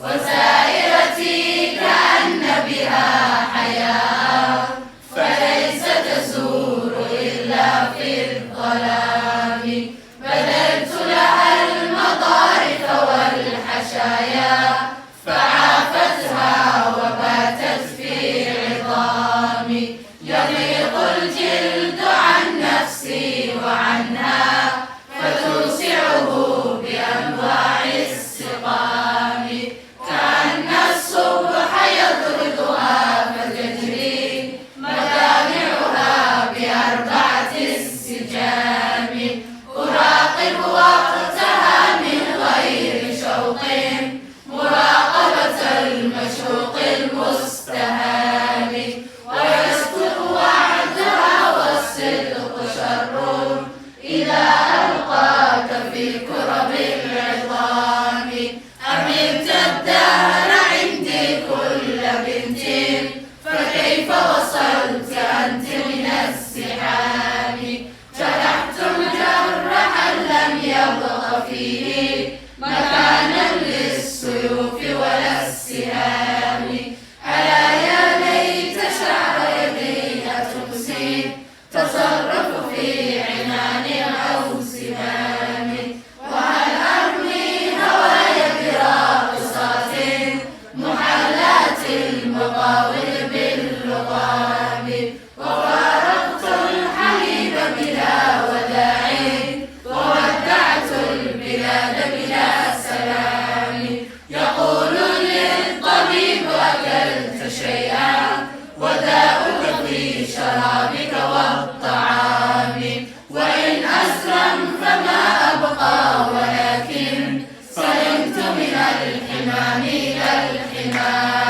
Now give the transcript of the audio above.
وسائرتي كأن بها حياة، فليس تزور إلا في الظلام. بذلت لها المضارف والحشايا، فعافتها وباتت في عظامي. يضيق الجلد عن نفسي وعنها، فتوسعه بأنواع السقام. كأن الصبح يطردها فتجري مجامعها بأربعة السجام. أراقب وقتها من غير شوق، مراقبة المشوق المستهام. ويصدق وعدها والصدق شر، إذا ألقاك في كرب العظام. أمنت الدهر عندي كل بنت، فكيف وصلت أنت من السحام. جرحت مجرحا لم يبق فيه مكانا للسيوف ولا السهام. ألا يا ليت شعر يدي تمسي، تصرف في عنان أو سهام. وهل أرمي هواي براقصات محلات المقاول باللقام. وفارقت الحبيب بلا وداع، وودعت البلاد بلا سلام. يقول للطبيب أكلت شيئا، وداؤك في شرابك والطعام. وإن أسلم فما أبقى، ولكن سلمت من الحمام إلى الحمام.